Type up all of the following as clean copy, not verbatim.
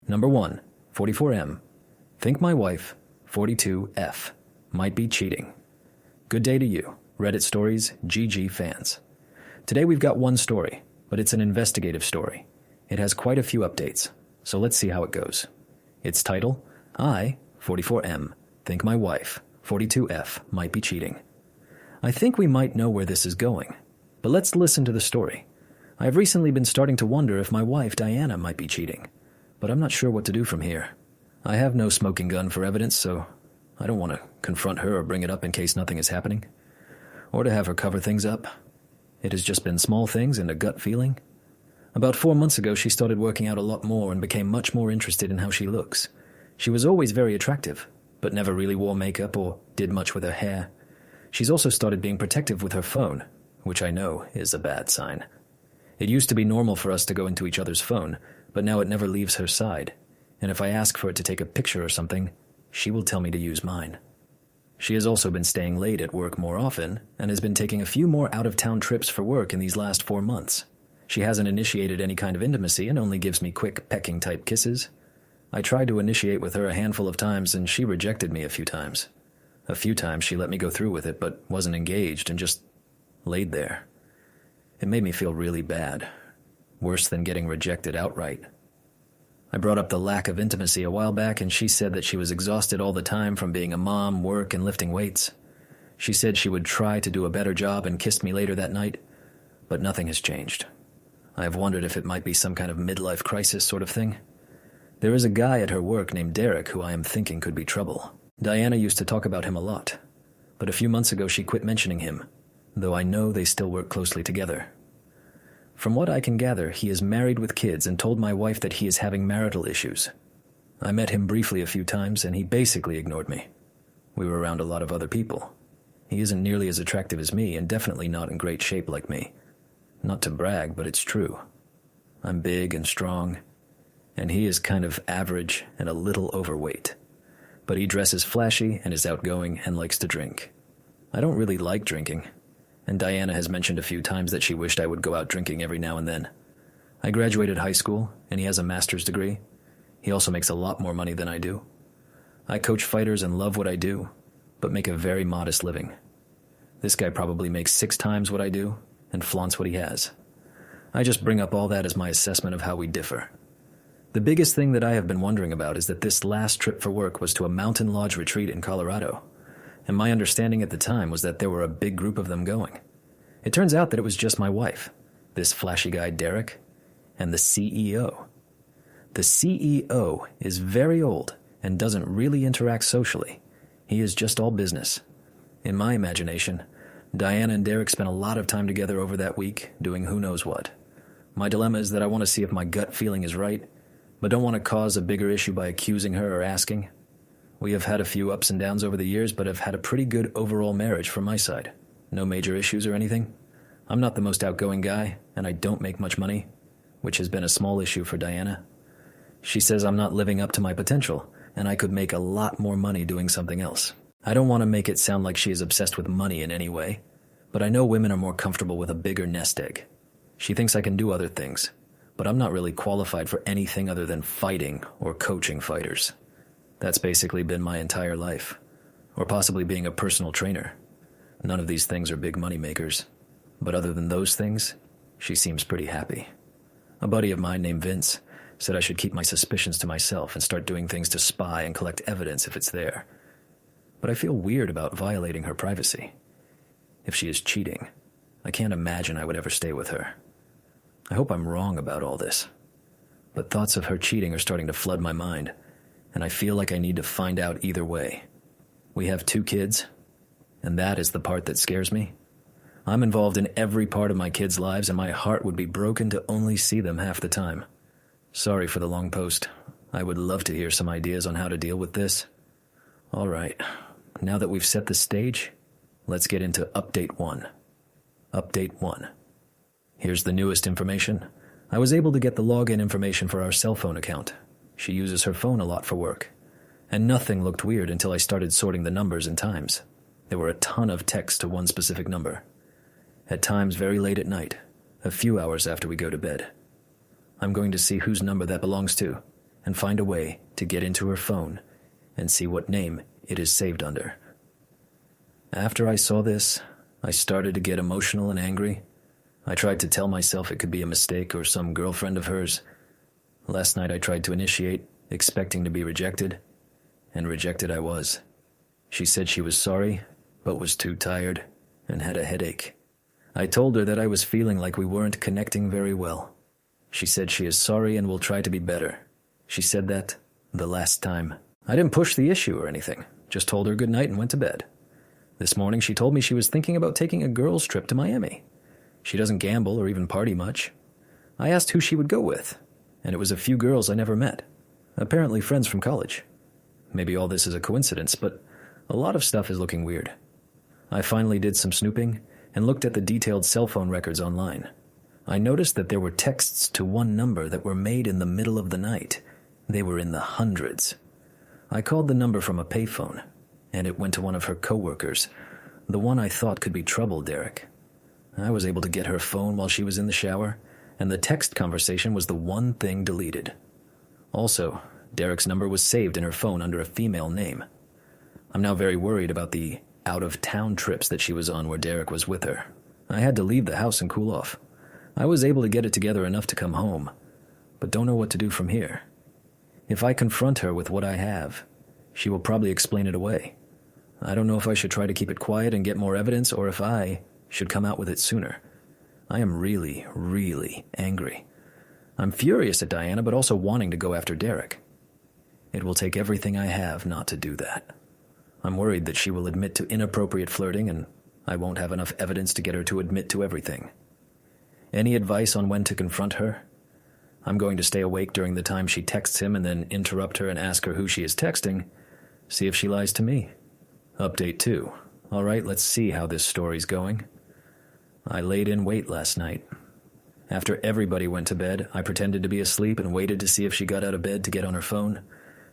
Number 1, 44M. Think my wife, 42F, might be cheating. Good day to you, Reddit Stories GG fans. Today we've got one story, but it's an investigative story. It has quite a few updates, so let's see how it goes. Its title, I, 44M, think my wife, 42F, might be cheating. I think we might know where this is going, but let's listen to the story. I have recently been starting to wonder if my wife, Diana, might be cheating, but I'm not sure what to do from here. I have no smoking gun for evidence, so I don't want to confront her or bring it up in case nothing is happening, or to have her cover things up. It has just been small things and a gut feeling. About 4 months ago, she started working out a lot more and became much more interested in how she looks. She was always very attractive, but never really wore makeup or did much with her hair. She's also started being protective with her phone, which I know is a bad sign. It used to be normal for us to go into each other's phone, but now it never leaves her side, and if I ask for it to take a picture or something, she will tell me to use mine. She has also been staying late at work more often, and has been taking a few more out-of-town trips for work in these last 4 months. She hasn't initiated any kind of intimacy and only gives me quick pecking-type kisses. I tried to initiate with her a handful of times, and she rejected me a few times. A few times she let me go through with it, but wasn't engaged and just laid there. It made me feel really bad, worse than getting rejected outright. I brought up the lack of intimacy a while back, and she said that she was exhausted all the time from being a mom, work, and lifting weights. She said she would try to do a better job and kissed me later that night, but nothing has changed. I have wondered if it might be some kind of midlife crisis sort of thing. There is a guy at her work named Derek who I am thinking could be trouble. Diana used to talk about him a lot, but a few months ago she quit mentioning him, though I know they still work closely together. From what I can gather, he is married with kids and told my wife that he is having marital issues. I met him briefly a few times, and he basically ignored me. We were around a lot of other people. He isn't nearly as attractive as me, and definitely not in great shape like me. Not to brag, but it's true. I'm big and strong, and he is kind of average and a little overweight. But he dresses flashy and is outgoing and likes to drink. I don't really like drinking, and Diana has mentioned a few times that she wished I would go out drinking every now and then. I graduated high school, and he has a master's degree. He also makes a lot more money than I do. I coach fighters and love what I do, but make a very modest living. This guy probably makes 6 times what I do, and flaunts what he has. I just bring up all that as my assessment of how we differ. The biggest thing that I have been wondering about is that this last trip for work was to a mountain lodge retreat in Colorado, and my understanding at the time was that there were a big group of them going. It turns out that it was just my wife, this flashy guy Derek, and the CEO. The CEO is very old and doesn't really interact socially. He is just all business. In my imagination, Diana and Derek spent a lot of time together over that week, doing who knows what. My dilemma is that I want to see if my gut feeling is right, but don't want to cause a bigger issue by accusing her or asking. We have had a few ups and downs over the years, but have had a pretty good overall marriage from my side. No major issues or anything. I'm not the most outgoing guy, and I don't make much money, which has been a small issue for Diana. She says I'm not living up to my potential, and I could make a lot more money doing something else. I don't want to make it sound like she is obsessed with money in any way, but I know women are more comfortable with a bigger nest egg. She thinks I can do other things, but I'm not really qualified for anything other than fighting or coaching fighters. That's basically been my entire life, or possibly being a personal trainer. None of these things are big money makers, but other than those things, she seems pretty happy. A buddy of mine named Vince said I should keep my suspicions to myself and start doing things to spy and collect evidence if it's there. But I feel weird about violating her privacy. If she is cheating, I can't imagine I would ever stay with her. I hope I'm wrong about all this, but thoughts of her cheating are starting to flood my mind, and I feel like I need to find out either way. We have 2 kids, and that is the part that scares me. I'm involved in every part of my kids' lives, and my heart would be broken to only see them half the time. Sorry for the long post. I would love to hear some ideas on how to deal with this. All right, now that we've set the stage, let's get into Update 1. Update 1. Here's the newest information. I was able to get the login information for our cell phone account. She uses her phone a lot for work. And nothing looked weird until I started sorting the numbers and times. There were a ton of texts to one specific number. At times very late at night, a few hours after we go to bed. I'm going to see whose number that belongs to, and find a way to get into her phone and see what name it is saved under. After I saw this, I started to get emotional and angry. I tried to tell myself it could be a mistake or some girlfriend of hers. Last night I tried to initiate, expecting to be rejected, and rejected I was. She said she was sorry, but was too tired and had a headache. I told her that I was feeling like we weren't connecting very well. She said she is sorry and will try to be better. She said that the last time. I didn't push the issue or anything, just told her good night and went to bed. This morning she told me she was thinking about taking a girls' trip to Miami. She doesn't gamble or even party much. I asked who she would go with, and it was a few girls I never met. Apparently friends from college. Maybe all this is a coincidence, but a lot of stuff is looking weird. I finally did some snooping and looked at the detailed cell phone records online. I noticed that there were texts to one number that were made in the middle of the night. They were in the hundreds. I called the number from a payphone, and it went to one of her coworkers, the one I thought could be trouble, Derek. I was able to get her phone while she was in the shower, and the text conversation was the one thing deleted. Also, Derek's number was saved in her phone under a female name. I'm now very worried about the out-of-town trips that she was on where Derek was with her. I had to leave the house and cool off. I was able to get it together enough to come home, but don't know what to do from here. If I confront her with what I have, she will probably explain it away. I don't know if I should try to keep it quiet and get more evidence, or if I should come out with it sooner. I am really, really angry. I'm furious at Diana, but also wanting to go after Derek. It will take everything I have not to do that. I'm worried that she will admit to inappropriate flirting, and I won't have enough evidence to get her to admit to everything. Any advice on when to confront her? I'm going to stay awake during the time she texts him and then interrupt her and ask her who she is texting, see if she lies to me. Update 2. All right, let's see how this story's going. I laid in wait last night. After everybody went to bed, I pretended to be asleep and waited to see if she got out of bed to get on her phone.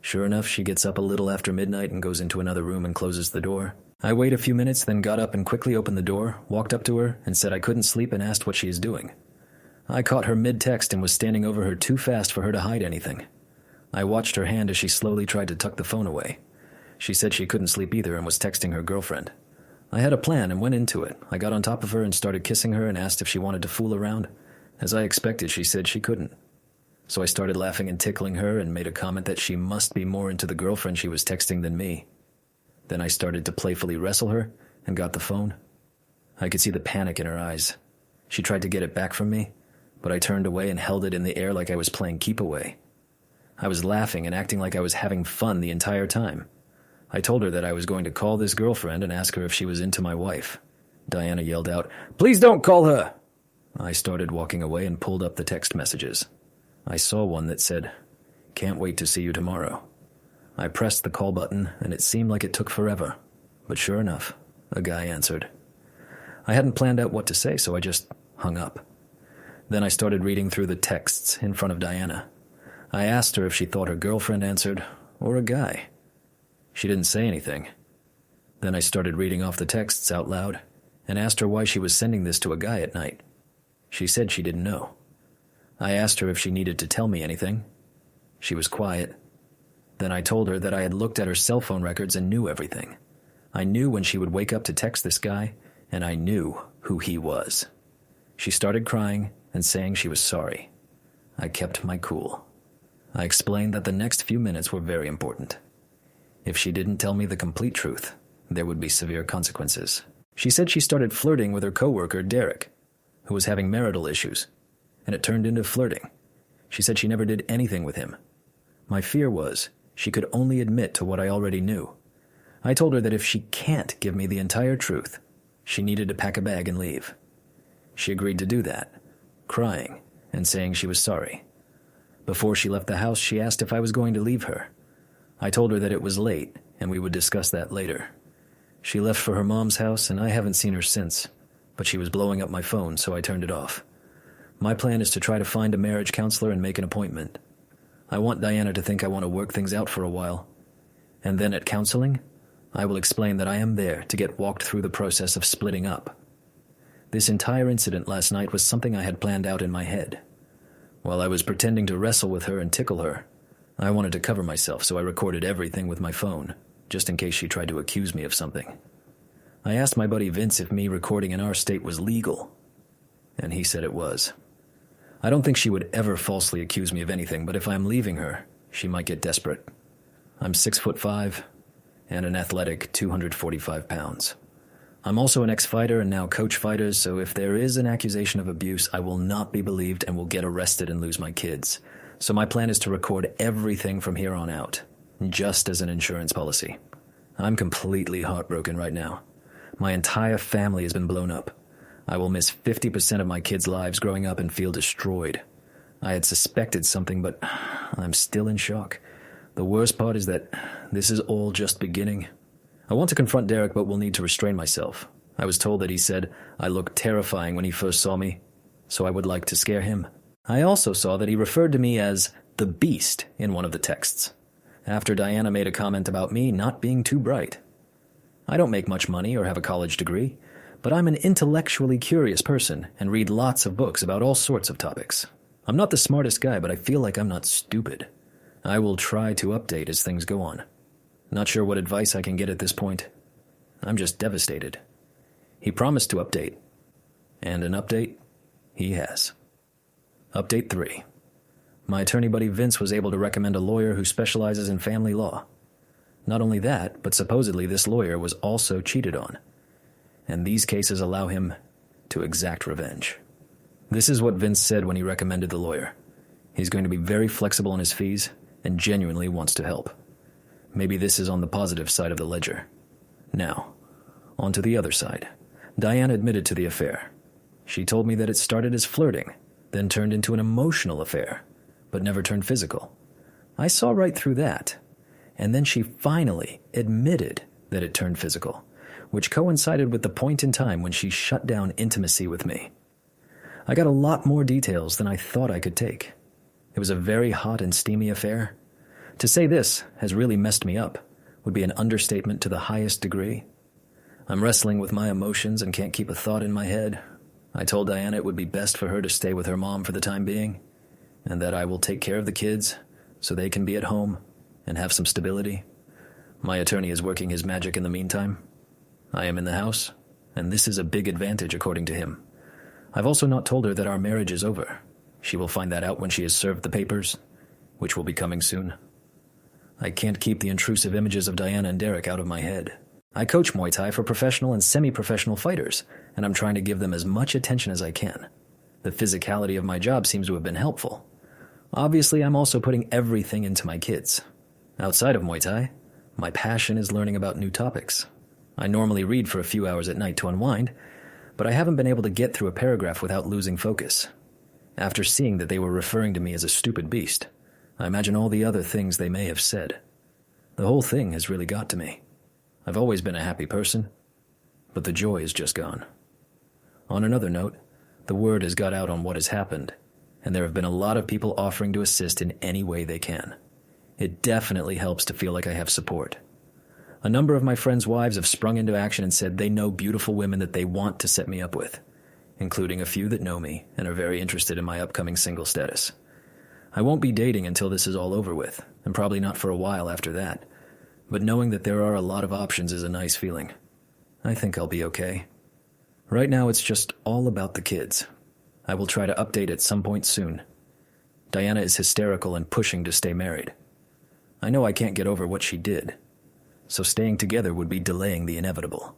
Sure enough, she gets up a little after midnight and goes into another room and closes the door. I wait a few minutes, then got up and quickly opened the door, walked up to her, and said I couldn't sleep and asked what she is doing. I caught her mid-text and was standing over her too fast for her to hide anything. I watched her hand as she slowly tried to tuck the phone away. She said she couldn't sleep either and was texting her girlfriend. I had a plan and went into it. I got on top of her and started kissing her and asked if she wanted to fool around. As I expected, she said she couldn't. So I started laughing and tickling her and made a comment that she must be more into the girlfriend she was texting than me. Then I started to playfully wrestle her and got the phone. I could see the panic in her eyes. She tried to get it back from me, but I turned away and held it in the air like I was playing keep away. I was laughing and acting like I was having fun the entire time. I told her that I was going to call this girlfriend and ask her if she was into my wife. Diana yelled out, "Please don't call her!" I started walking away and pulled up the text messages. I saw one that said, "Can't wait to see you tomorrow." I pressed the call button, and it seemed like it took forever. But sure enough, a guy answered. I hadn't planned out what to say, so I just hung up. Then I started reading through the texts in front of Diana. I asked her if she thought her girlfriend answered, or a guy. She didn't say anything. Then I started reading off the texts out loud, and asked her why she was sending this to a guy at night. She said she didn't know. I asked her if she needed to tell me anything. She was quiet. Then I told her that I had looked at her cell phone records and knew everything. I knew when she would wake up to text this guy, and I knew who he was. She started crying and saying she was sorry. I kept my cool. I explained that the next few minutes were very important. If she didn't tell me the complete truth, there would be severe consequences. She said she started flirting with her coworker, Derek, who was having marital issues, and it turned into flirting. She said she never did anything with him. My fear was she could only admit to what I already knew. I told her that if she can't give me the entire truth, she needed to pack a bag and leave. She agreed to do that, crying and saying she was sorry. Before she left the house, she asked if I was going to leave her. I told her that it was late and we would discuss that later. She left for her mom's house and I haven't seen her since, but she was blowing up my phone, so I turned it off. My plan is to try to find a marriage counselor and make an appointment. I want Diana to think I want to work things out for a while. And then at counseling, I will explain that I am there to get walked through the process of splitting up. This entire incident last night was something I had planned out in my head. While I was pretending to wrestle with her and tickle her, I wanted to cover myself, so I recorded everything with my phone, just in case she tried to accuse me of something. I asked my buddy Vince if me recording in our state was legal, and he said it was. I don't think she would ever falsely accuse me of anything, but if I'm leaving her, she might get desperate. I'm 6'5" and an athletic 245 pounds. I'm also an ex-fighter and now coach fighters, so if there is an accusation of abuse, I will not be believed and will get arrested and lose my kids. So my plan is to record everything from here on out, just as an insurance policy. I'm completely heartbroken right now. My entire family has been blown up. I will miss 50% of my kids' lives growing up and feel destroyed. I had suspected something, but I'm still in shock. The worst part is that this is all just beginning. I want to confront Derek, but will need to restrain myself. I was told that he said I looked terrifying when he first saw me, so I would like to scare him. I also saw that he referred to me as the Beast in one of the texts, after Diana made a comment about me not being too bright. I don't make much money or have a college degree, but I'm an intellectually curious person and read lots of books about all sorts of topics. I'm not the smartest guy, but I feel like I'm not stupid. I will try to update as things go on. Not sure what advice I can get at this point. I'm just devastated. He promised to update, and an update he has. Update 3. My attorney buddy Vince was able to recommend a lawyer who specializes in family law. Not only that, but supposedly this lawyer was also cheated on, and these cases allow him to exact revenge. This is what Vince said when he recommended the lawyer. He's going to be very flexible on his fees and genuinely wants to help. Maybe this is on the positive side of the ledger. Now, on to the other side. Diana admitted to the affair. She told me that it started as flirting, then turned into an emotional affair, but never turned physical. I saw right through that, and then she finally admitted that it turned physical, which coincided with the point in time when she shut down intimacy with me. I got a lot more details than I thought I could take. It was a very hot and steamy affair. To say this has really messed me up would be an understatement to the highest degree. I'm wrestling with my emotions and can't keep a thought in my head. I told Diana it would be best for her to stay with her mom for the time being, and that I will take care of the kids so they can be at home and have some stability. My attorney is working his magic in the meantime. I am in the house, and this is a big advantage according to him. I've also not told her that our marriage is over. She will find that out when she has served the papers, which will be coming soon. I can't keep the intrusive images of Diana and Derek out of my head. I coach Muay Thai for professional and semi-professional fighters, and I'm trying to give them as much attention as I can. The physicality of my job seems to have been helpful. Obviously, I'm also putting everything into my kids. Outside of Muay Thai, my passion is learning about new topics. I normally read for a few hours at night to unwind, but I haven't been able to get through a paragraph without losing focus. After seeing that they were referring to me as a stupid beast, I imagine all the other things they may have said. The whole thing has really got to me. I've always been a happy person, but the joy is just gone. On another note, the word has got out on what has happened, and there have been a lot of people offering to assist in any way they can. It definitely helps to feel like I have support. A number of my friends' wives have sprung into action and said they know beautiful women that they want to set me up with, including a few that know me and are very interested in my upcoming single status. I won't be dating until this is all over with, and probably not for a while after that. But knowing that there are a lot of options is a nice feeling. I think I'll be okay. Right now it's just all about the kids. I will try to update at some point soon. Diana is hysterical and pushing to stay married. I know I can't get over what she did, so staying together would be delaying the inevitable.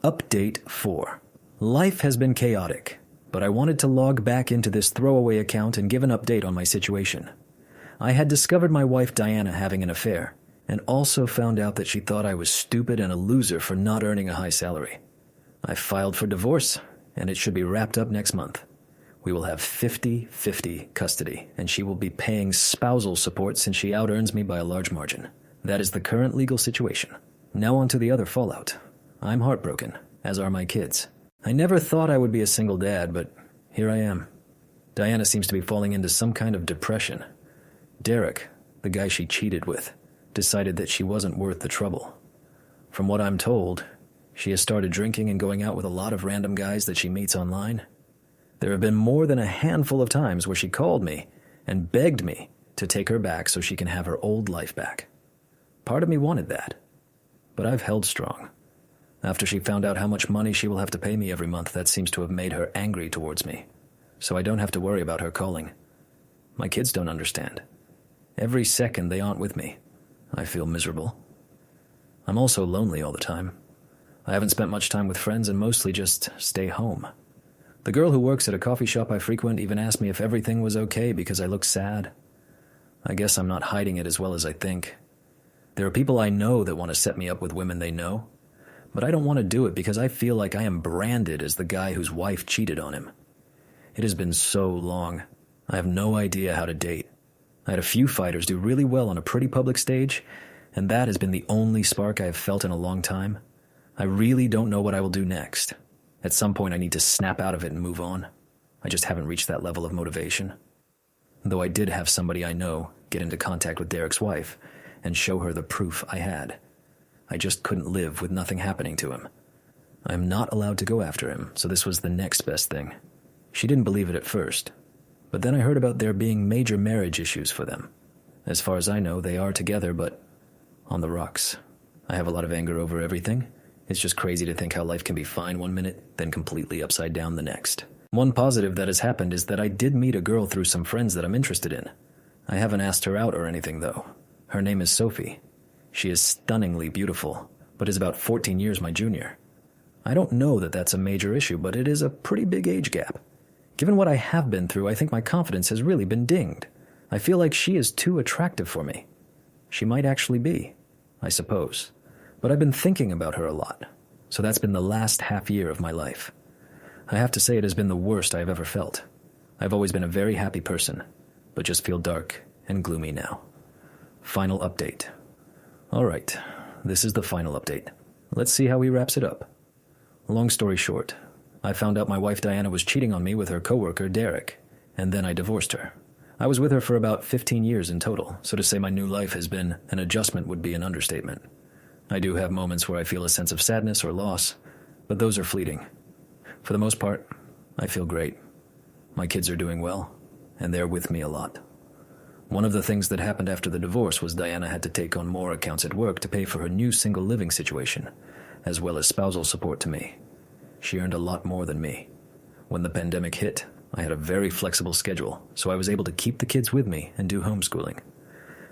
Update 4. Life has been chaotic, but I wanted to log back into this throwaway account and give an update on my situation. I had discovered my wife Diana having an affair, and also found out that she thought I was stupid and a loser for not earning a high salary. I filed for divorce, and it should be wrapped up next month. We will have 50-50 custody, and she will be paying spousal support since she out-earns me by a large margin. That is the current legal situation. Now on to the other fallout. I'm heartbroken, as are my kids. I never thought I would be a single dad, but here I am. Diana seems to be falling into some kind of depression. Derek, the guy she cheated with, decided that she wasn't worth the trouble. From what I'm told, she has started drinking and going out with a lot of random guys that she meets online. There have been more than a handful of times where she called me and begged me to take her back so she can have her old life back. Part of me wanted that, but I've held strong. After she found out how much money she will have to pay me every month, that seems to have made her angry towards me, so I don't have to worry about her calling. My kids don't understand. Every second they aren't with me, I feel miserable. I'm also lonely all the time. I haven't spent much time with friends and mostly just stay home. The girl who works at a coffee shop I frequent even asked me if everything was okay because I look sad. I guess I'm not hiding it as well as I think. There are people I know that want to set me up with women they know, but I don't want to do it because I feel like I am branded as the guy whose wife cheated on him. It has been so long. I have no idea how to date. I had a few fighters do really well on a pretty public stage, and that has been the only spark I have felt in a long time. I really don't know what I will do next. At some point I need to snap out of it and move on. I just haven't reached that level of motivation. Though I did have somebody I know get into contact with Derek's wife and show her the proof I had. I just couldn't live with nothing happening to him. I am not allowed to go after him, so this was the next best thing. She didn't believe it at first, but then I heard about there being major marriage issues for them. As far as I know, they are together, but on the rocks. I have a lot of anger over everything. It's just crazy to think how life can be fine one minute, then completely upside down the next. One positive that has happened is that I did meet a girl through some friends that I'm interested in. I haven't asked her out or anything, though. Her name is Sophie. She is stunningly beautiful, but is about 14 years my junior. I don't know that that's a major issue, but it is a pretty big age gap. Given what I have been through, I think my confidence has really been dinged. I feel like she is too attractive for me. She might actually be, I suppose. But I've been thinking about her a lot, so that's been the last half year of my life. I have to say it has been the worst I have ever felt. I've always been a very happy person, but just feel dark and gloomy now. Final update. All right, this is the final update. Let's see how he wraps it up. Long story short, I found out my wife Diana was cheating on me with her coworker Derek, and then I divorced her. I was with her for about 15 years in total, so to say my new life has been an adjustment would be an understatement. I do have moments where I feel a sense of sadness or loss, but those are fleeting. For the most part, I feel great. My kids are doing well, and they're with me a lot. One of the things that happened after the divorce was Diana had to take on more accounts at work to pay for her new single living situation, as well as spousal support to me. She earned a lot more than me. When the pandemic hit, I had a very flexible schedule, so I was able to keep the kids with me and do homeschooling.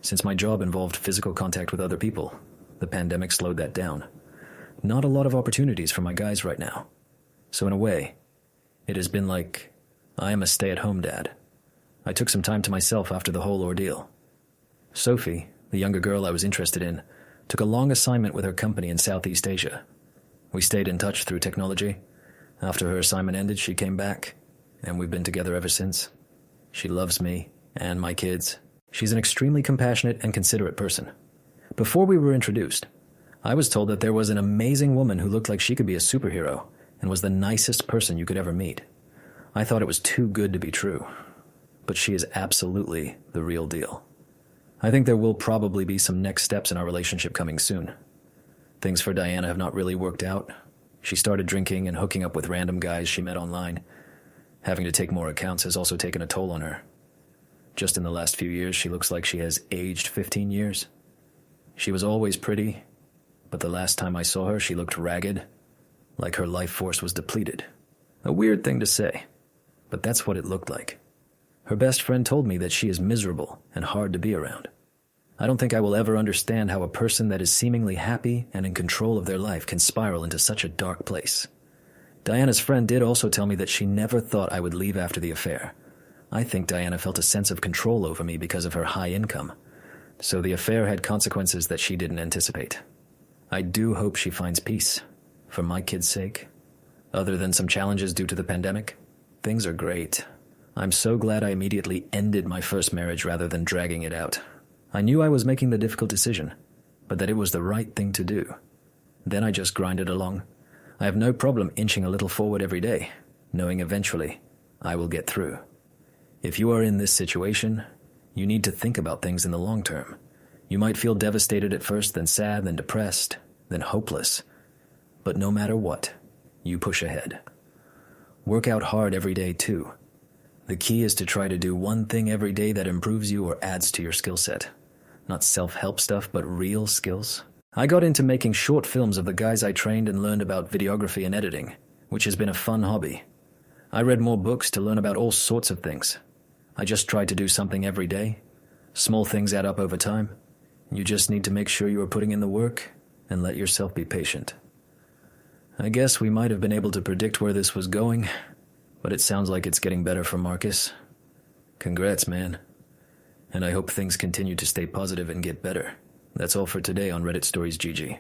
Since my job involved physical contact with other people, the pandemic slowed that down. Not a lot of opportunities for my guys right now. So in a way, it has been like I am a stay-at-home dad. I took some time to myself after the whole ordeal. Sophie, the younger girl I was interested in, took a long assignment with her company in Southeast Asia. We stayed in touch through technology. After her assignment ended, she came back, and we've been together ever since. She loves me and my kids. She's an extremely compassionate and considerate person. Before we were introduced, I was told that there was an amazing woman who looked like she could be a superhero and was the nicest person you could ever meet. I thought it was too good to be true, but she is absolutely the real deal. I think there will probably be some next steps in our relationship coming soon. Things for Diana have not really worked out. She started drinking and hooking up with random guys she met online. Having to take more accounts has also taken a toll on her. Just in the last few years, she looks like she has aged 15 years. She was always pretty, but the last time I saw her, she looked ragged, like her life force was depleted. A weird thing to say, but that's what it looked like. Her best friend told me that she is miserable and hard to be around. I don't think I will ever understand how a person that is seemingly happy and in control of their life can spiral into such a dark place. Diana's friend did also tell me that she never thought I would leave after the affair. I think Diana felt a sense of control over me because of her high income, so the affair had consequences that she didn't anticipate. I do hope she finds peace, for my kids' sake. Other than some challenges due to the pandemic, things are great. I'm so glad I immediately ended my first marriage rather than dragging it out. I knew I was making the difficult decision, but that it was the right thing to do. Then I just grinded along. I have no problem inching a little forward every day, knowing eventually I will get through. If you are in this situation, you need to think about things in the long term. You might feel devastated at first, then sad, then depressed, then hopeless. But no matter what, you push ahead. Work out hard every day too. The key is to try to do one thing every day that improves you or adds to your skill set. Not self-help stuff, but real skills. I got into making short films of the guys I trained and learned about videography and editing, which has been a fun hobby. I read more books to learn about all sorts of things. I just tried to do something every day. Small things add up over time. You just need to make sure you are putting in the work and let yourself be patient. I guess we might have been able to predict where this was going, but it sounds like it's getting better for Marcus. Congrats, man. And I hope things continue to stay positive and get better. That's all for today on Reddit Stories GG.